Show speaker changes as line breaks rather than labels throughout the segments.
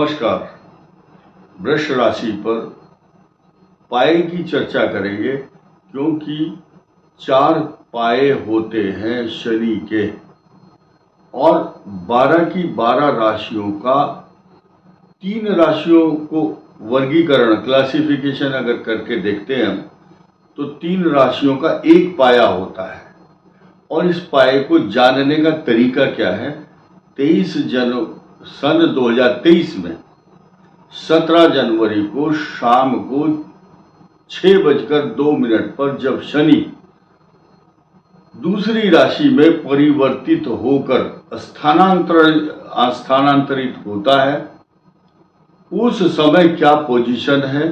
नमस्कार। वृष राशि पर पाए की चर्चा करेंगे, क्योंकि 4 पाए होते हैं शनि के और 12 की 12 राशियों का 3 राशियों को वर्गीकरण क्लासिफिकेशन अगर करके देखते हैं हम, तो 3 राशियों का एक पाया होता है। और इस पाए को जानने का तरीका क्या है? 2023 में 17 जनवरी को शाम को 6:02 पर जब शनि दूसरी राशि में परिवर्तित होकर स्थानांतरित होता है, उस समय क्या पोजीशन है,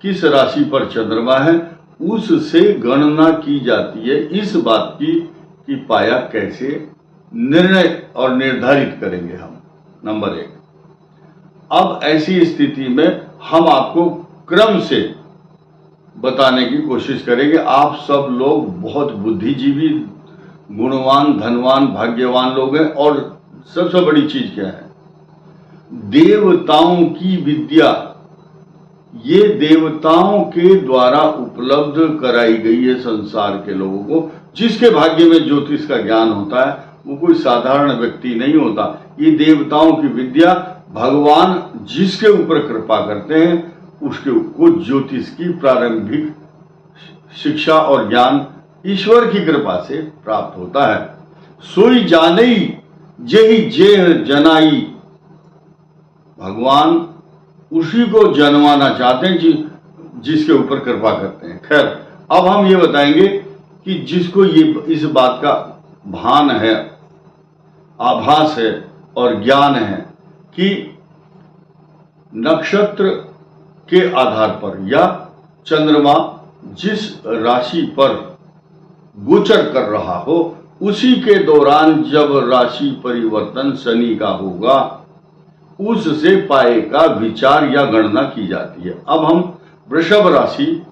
किस राशि पर चंद्रमा है, उससे गणना की जाती है इस बात की कि पाया कैसे निर्णय और निर्धारित करेंगे हम। नंबर 1, अब ऐसी स्थिति में हम आपको क्रम से बताने की कोशिश करेंगे। आप सब लोग बहुत बुद्धिजीवी, गुणवान, धनवान, भाग्यवान लोग हैं। और सबसे बड़ी चीज क्या है? देवताओं की विद्या, ये देवताओं के द्वारा उपलब्ध कराई गई है संसार के लोगों को। जिसके भाग्य में ज्योतिष का ज्ञान होता है वो कोई साधारण व्यक्ति नहीं होता। ये देवताओं की विद्या भगवान जिसके ऊपर कृपा करते हैं उसके को ज्योतिष की प्रारंभिक शिक्षा और ज्ञान ईश्वर की कृपा से प्राप्त होता है। सोई जानई जेहि जेह जनाई, भगवान उसी को जनवाना चाहते हैं जिसके ऊपर कृपा करते हैं। खैर, अब हम ये बताएंगे कि जिसको ये इस बात का भान है, आभास है और ज्ञान है कि नक्षत्र के आधार पर या चंद्रमा जिस राशि पर गोचर कर रहा हो, उसी के दौरान जब राशि परिवर्तन शनि का होगा, उससे पाए का विचार या गणना की जाती है। अब हम वृषभ राशि,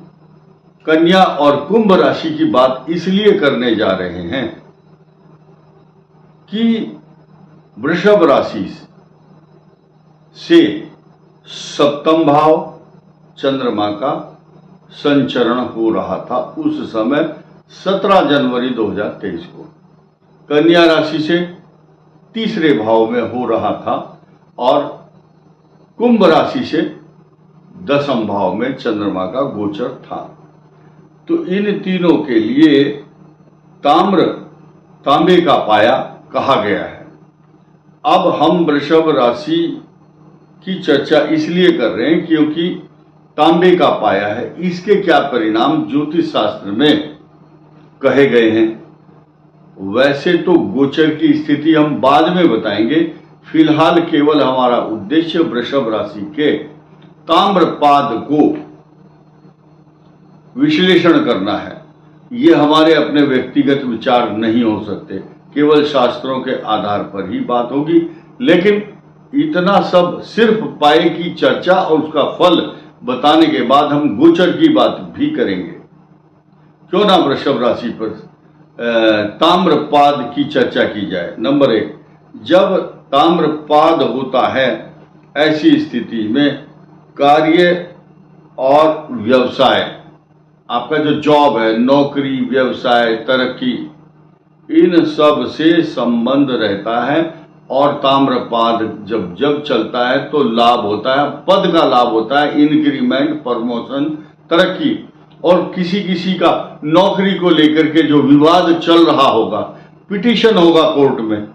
कन्या और कुंभ राशि की बात इसलिए करने जा रहे हैं कि वृषभ राशि से सप्तम भाव चंद्रमा का संचरण हो रहा था उस समय 17 जनवरी 2023 को। कन्या राशि से तीसरे भाव में हो रहा था और कुंभ राशि से 10वें भाव में चंद्रमा का गोचर था। तो इन तीनों के लिए तांबे का पाया कहा गया है। अब हम वृषभ राशि की चर्चा इसलिए कर रहे हैं क्योंकि तांबे का पाया है, इसके क्या परिणाम ज्योतिष शास्त्र में कहे गए हैं। वैसे तो गोचर की स्थिति हम बाद में बताएंगे, फिलहाल केवल हमारा उद्देश्य वृषभ राशि के ताम्रपाद को विश्लेषण करना है। ये हमारे अपने व्यक्तिगत विचार नहीं हो सकते, केवल शास्त्रों के आधार पर ही बात होगी। लेकिन इतना सब सिर्फ पाए की चर्चा और उसका फल बताने के बाद हम गोचर की बात भी करेंगे। क्यों ना वृषभ राशि पर ताम्रपाद की चर्चा की जाए। नंबर 1, जब ताम्रपाद होता है ऐसी स्थिति में कार्य और व्यवसाय, आपका जो जॉब है, नौकरी, व्यवसाय, तरक्की, इन सब से संबंध रहता है। और ताम्रपाद जब चलता है तो लाभ होता है, पद का लाभ होता है, इंक्रीमेंट, प्रमोशन, तरक्की। और किसी का नौकरी को लेकर के जो विवाद चल रहा होगा, पिटीशन होगा कोर्ट में,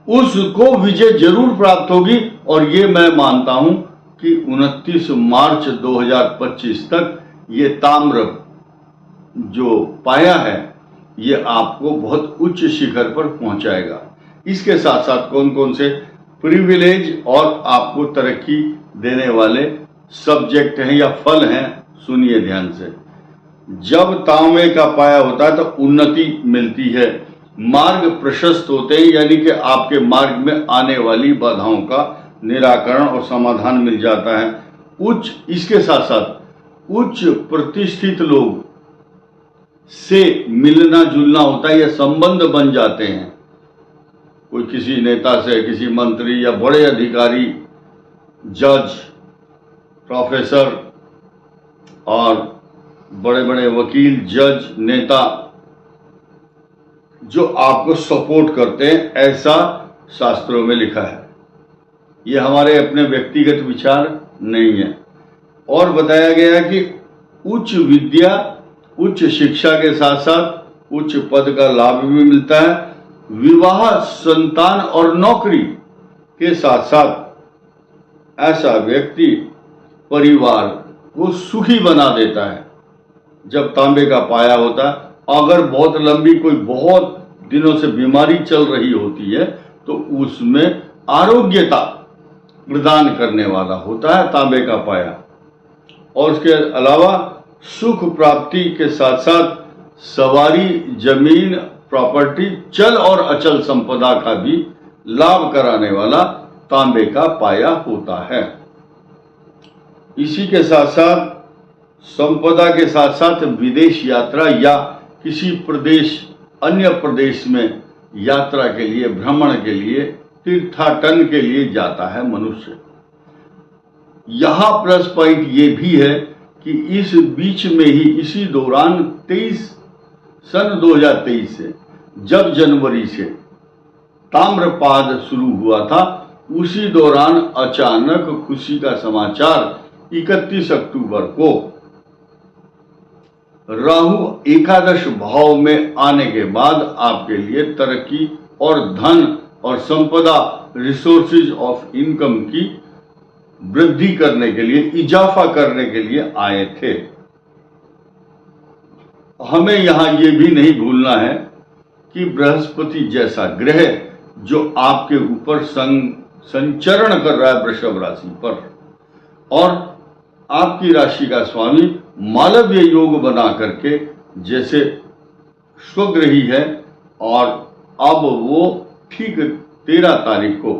उसको विजय जरूर प्राप्त होगी। और ये मैं मानता हूं कि 29 मार्च 2025 तक ये ताम्र जो पाया है ये आपको बहुत उच्च शिखर पर पहुंचाएगा। इसके साथ साथ कौन कौन से प्रिविलेज और आपको तरक्की देने वाले सब्जेक्ट हैं या फल हैं, सुनिए ध्यान से। जब तांबे का पाया होता है तो उन्नति मिलती है, मार्ग प्रशस्त होते हैं, यानी कि आपके मार्ग में आने वाली बाधाओं का निराकरण और समाधान मिल जाता है। इसके साथ साथ उच्च प्रतिष्ठित लोग से मिलना जुलना होता है या संबंध बन जाते हैं। कोई किसी नेता से, किसी मंत्री या बड़े अधिकारी, जज, प्रोफेसर और बड़े बड़े वकील, जज, नेता जो आपको सपोर्ट करते हैं, ऐसा शास्त्रों में लिखा है। ये हमारे अपने व्यक्तिगत विचार नहीं है। और बताया गया है कि उच्च विद्या, उच्च शिक्षा के साथ साथ उच्च पद का लाभ भी मिलता है। विवाह, संतान और नौकरी के साथ साथ ऐसा व्यक्ति परिवार को सुखी बना देता है जब तांबे का पाया होता है। अगर बहुत लंबी, कोई बहुत दिनों से बीमारी चल रही होती है तो उसमें आरोग्यता प्रदान करने वाला होता है तांबे का पाया। और उसके अलावा सुख प्राप्ति के साथ साथ सवारी, जमीन, प्रॉपर्टी, चल और अचल संपदा का भी लाभ कराने वाला तांबे का पाया होता है। इसी के साथ साथ संपदा के साथ साथ विदेश यात्रा या किसी प्रदेश, अन्य प्रदेश में यात्रा के लिए, भ्रमण के लिए, तीर्थाटन के लिए जाता है मनुष्य। यहां प्लस पॉइंट ये भी है कि इस बीच में ही, इसी दौरान सन 2023 से, जब जनवरी से ताम्रपाद शुरू हुआ था, उसी दौरान अचानक खुशी का समाचार 31 अक्टूबर को राहु एकादश भाव में आने के बाद आपके लिए तरक्की और धन और संपदा, रिसोर्सेज ऑफ इनकम की वृद्धि करने के लिए, इजाफा करने के लिए आए थे। हमें यहां यह भी नहीं भूलना है कि बृहस्पति जैसा ग्रह जो आपके ऊपर संचरण कर रहा है वृषभ राशि पर, और आपकी राशि का स्वामी मालव्य योग बना करके जैसे स्वग्रही है, और अब वो ठीक 13 तारीख को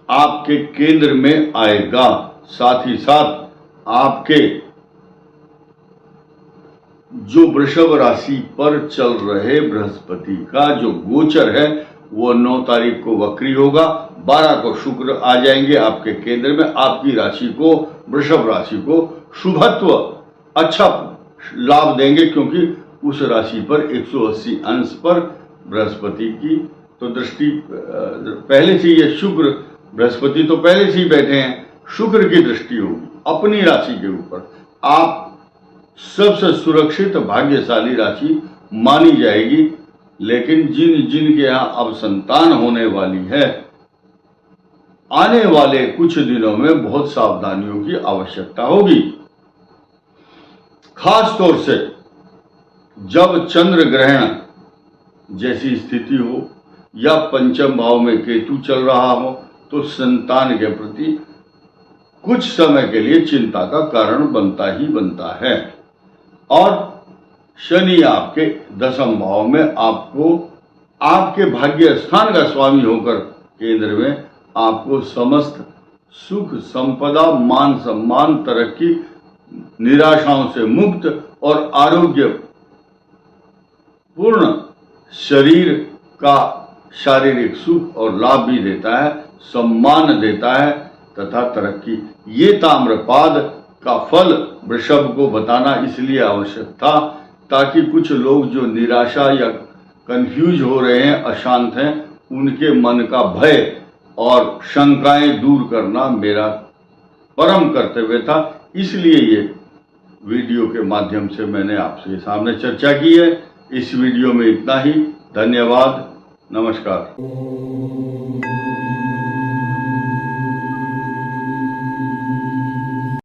आपके केंद्र में आएगा। साथ ही साथ आपके जो वृषभ राशि पर चल रहे बृहस्पति का जो गोचर है वो 9 तारीख को वक्री होगा। 12 को शुक्र आ जाएंगे आपके केंद्र में, आपकी राशि को, वृषभ राशि को शुभत्व, अच्छा लाभ देंगे, क्योंकि उस राशि पर 180 अंश पर बृहस्पति की तो दृष्टि पहले से, ये शुक्र, बृहस्पति तो पहले से ही बैठे हैं, शुक्र की दृष्टि होगी अपनी राशि के ऊपर। आप सबसे सुरक्षित भाग्यशाली राशि मानी जाएगी। लेकिन जिनके यहाँ अब संतान होने वाली है, आने वाले कुछ दिनों में बहुत सावधानियों की आवश्यकता होगी। खास तौर से जब चंद्र ग्रहण जैसी स्थिति हो या पंचम भाव में केतु चल रहा हो तो संतान के प्रति कुछ समय के लिए चिंता का कारण बनता ही बनता है। और शनि आपके 10वें भाव में आपको आपके भाग्य स्थान का स्वामी होकर केंद्र में आपको समस्त सुख, संपदा, मान सम्मान, तरक्की, निराशाओं से मुक्त और आरोग्य पूर्ण शरीर का शारीरिक सुख और लाभ भी देता है, सम्मान देता है तथा तरक्की। ये ताम्रपाद का फल वृषभ को बताना इसलिए आवश्यक था ताकि कुछ लोग जो निराशा या कंफ्यूज हो रहे हैं, अशांत हैं, उनके मन का भय और शंकाएं दूर करना मेरा परम कर्तव्य था। इसलिए ये वीडियो के माध्यम से मैंने आपके सामने चर्चा की है। इस वीडियो में इतना ही। धन्यवाद। नमस्कार।